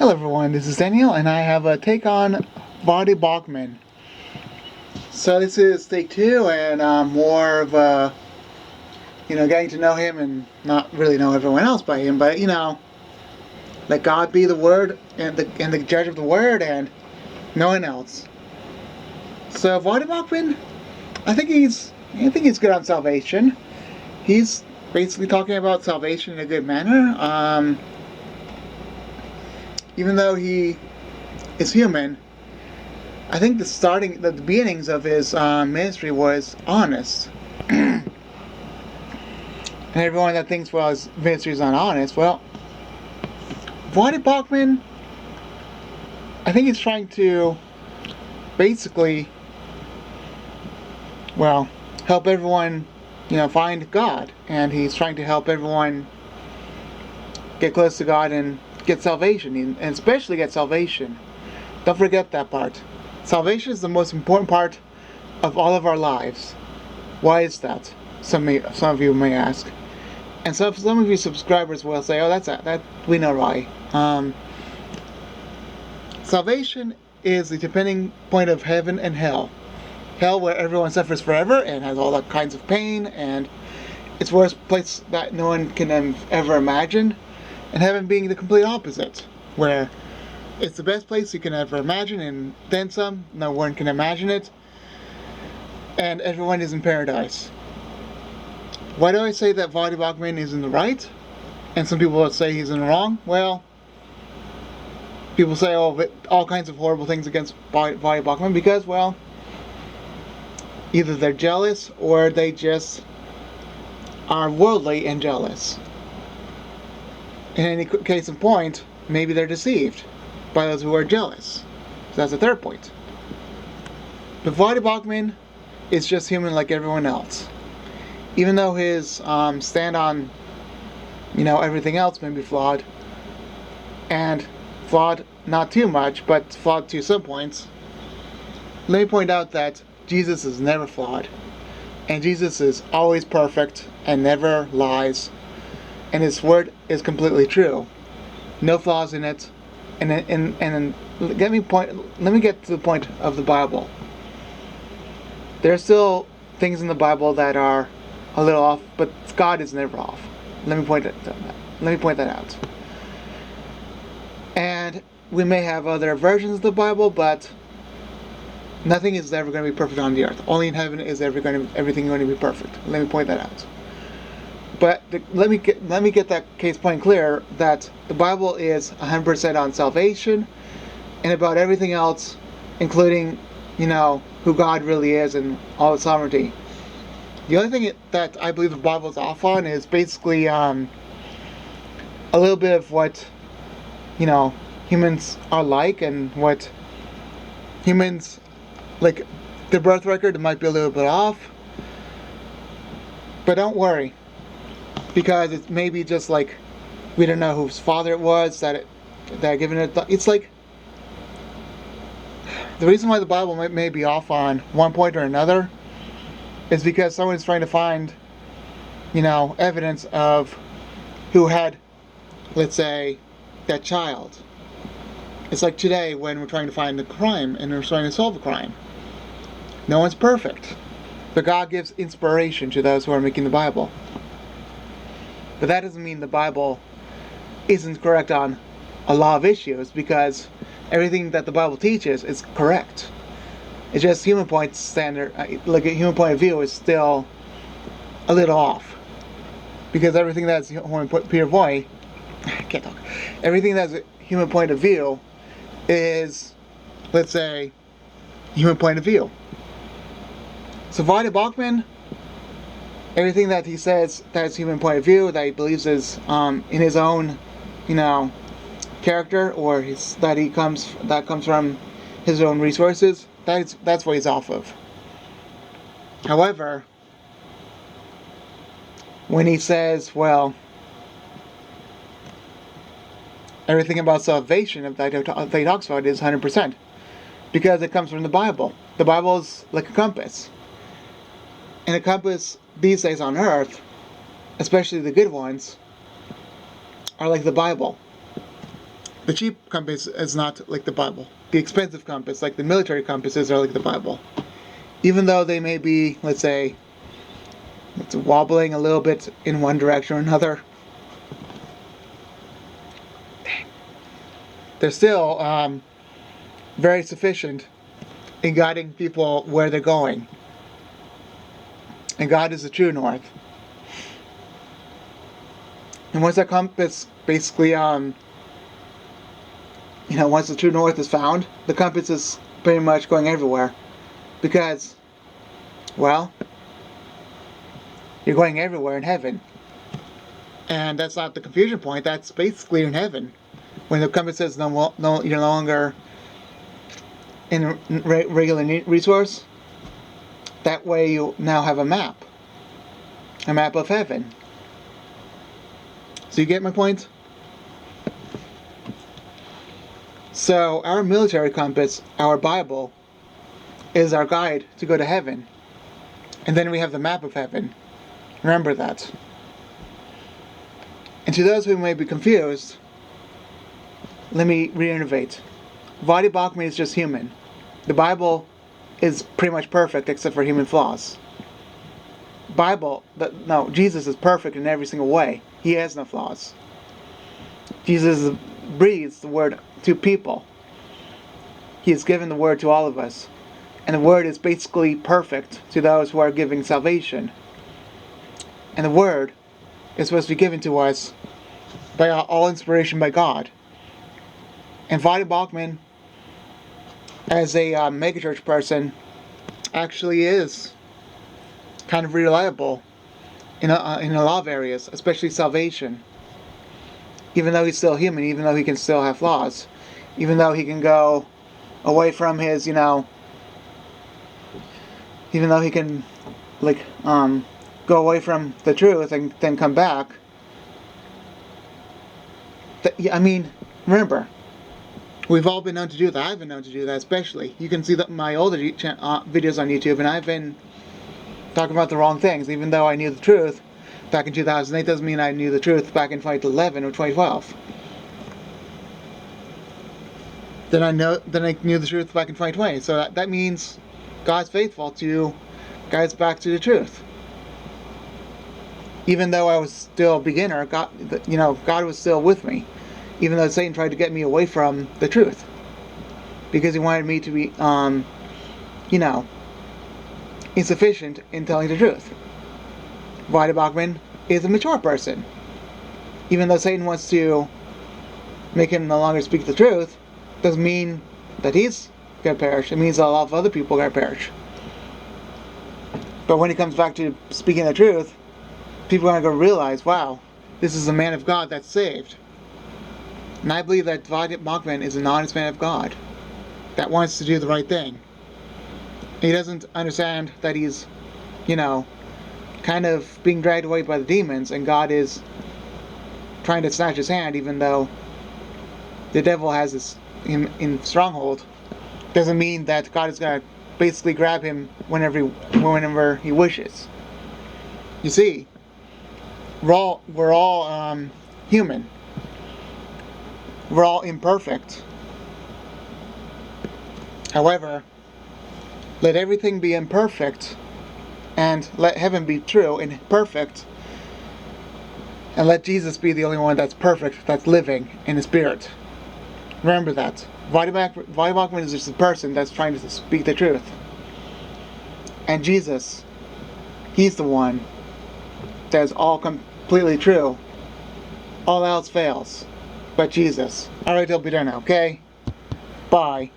Hello everyone, this is Daniel and I have a take on Voddie Baucham. So this is take 2 and more of getting to know him and not really know everyone else by him, but let God be the word and the judge of the word and no one else. So Voddie Baucham, I think he's good on salvation. He's basically talking about salvation in a good manner. Even though he is human, I think the beginnings of his ministry was honest. And everyone that thinks, well, his ministry is not honest, well, Voddie Baucham, I think he's trying to basically, well, help everyone, find God. And he's trying to help everyone get close to God and get salvation, and especially get salvation. Don't forget that part. Salvation is the most important part of all of our lives. Why is that? Some of you may ask. And some of you subscribers will say, oh, that we know why. Salvation is the depending point of heaven and hell. Hell, where everyone suffers forever and has all that kinds of pain, and it's the worst place that no one can ever imagine. And heaven being the complete opposite, where it's the best place you can ever imagine, and then some. No one can imagine it, and everyone is in paradise. Why do I say that Voddie Baucham is in the right, and some people will say he's in the wrong? Well, people say all kinds of horrible things against Voddie Baucham because, well, either they're jealous or they just are worldly and jealous. In any case in point, maybe they're deceived by those who are jealous. So that's the third point. But Voddie Baucham is just human like everyone else. Even though his stand on, everything else may be flawed, and flawed not too much, but flawed to some points, let me point out that Jesus is never flawed. And Jesus is always perfect and never lies. And his word is completely true, no flaws in it. And let me get to the point of the Bible. There are still things in the Bible that are a little off, but God is never off. Let me point that out. And we may have other versions of the Bible, but nothing is ever going to be perfect on the earth. Only in heaven is everything going to be perfect. Let me point that out. But let me get that case point clear, that the Bible is 100% on salvation and about everything else, including, who God really is and all His sovereignty. The only thing that I believe the Bible is off on is basically a little bit of what, humans are like, and what humans, like their birth record might be a little bit off. But don't worry. Because it may be just like we don't know whose father it was that given it. It's like the reason why the Bible may be off on one point or another is because someone's trying to find, evidence of who had, let's say, that child. It's like today when we're trying to find the crime and we're trying to solve a crime. No one's perfect, but God gives inspiration to those who are making the Bible. But that doesn't mean the Bible isn't correct on a lot of issues, because everything that the Bible teaches is correct. It's just human point of view is still a little off. Because everything that's everything that's a human point of view is, let's say, human point of view. So Voddie Baucham, everything that he says that's human point of view, that he believes is in his own, character, or that comes from his own resources, that's what he's off of. However, when he says, well, everything about salvation that he talks about is 100%, because it comes from the Bible. The Bible is like a compass. And a compass these days on earth, especially the good ones, are like the Bible. The cheap compass is not like the Bible. The expensive compass, like the military compasses, are like the Bible. Even though they may be, let's say, it's wobbling a little bit in one direction or another, they're still very sufficient in guiding people where they're going. And God is the true north. And once that compass basically, once the true north is found, the compass is pretty much going everywhere. Because, well, you're going everywhere in heaven. And that's not the confusion point, that's basically in heaven. When the compass says no, you're no longer in regular resource, that way you now have a map of heaven. So you get my point? So our military compass, our Bible, is our guide to go to heaven. And then we have the map of heaven. Remember that. And to those who may be confused, let me reiterate. Voddie Baucham is just human. The Bible is pretty much perfect except for human flaws. Jesus is perfect in every single way. He has no flaws. Jesus breathes the word to people. He has given the word to all of us. And the word is basically perfect to those who are giving salvation. And the word is supposed to be given to us by all inspiration by God. And Voddie Baucham, as a megachurch person, actually is kind of reliable in a lot of areas, especially salvation. Even though he's still human, even though he can still have flaws, even though he can go away from his, even though he can, go away from the truth and then come back. Remember, we've all been known to do that. I've been known to do that, especially. You can see that my older videos on YouTube, and I've been talking about the wrong things, even though I knew the truth back in 2008. Doesn't mean I knew the truth back in 2011 or 2012. Then I knew the truth back in 2020. So that means God's faithful to guide us back to the truth. Even though I was still a beginner, God was still with me. Even though Satan tried to get me away from the truth, because he wanted me to be, insufficient in telling the truth. Voddie Baucham is a mature person. Even though Satan wants to make him no longer speak the truth, doesn't mean that he's going to perish. It means that a lot of other people are going to perish. But when he comes back to speaking the truth, people are going to realize, wow, this is a man of God that's saved. And I believe that Voddie Baucham is an honest man of God that wants to do the right thing. He doesn't understand that he's, kind of being dragged away by the demons, and God is trying to snatch his hand, even though the devil has him in stronghold. Doesn't mean that God is going to basically grab him whenever he wishes. You see, we're all human. We're all imperfect. However, let everything be imperfect, and let heaven be true and perfect, and let Jesus be the only one that's perfect, that's living in the Spirit. Remember that. Voddie Baucham is just a person that's trying to speak the truth. And Jesus, he's the one that is all completely true. All else fails. But Jesus. Alright, it'll be done now, okay? Bye.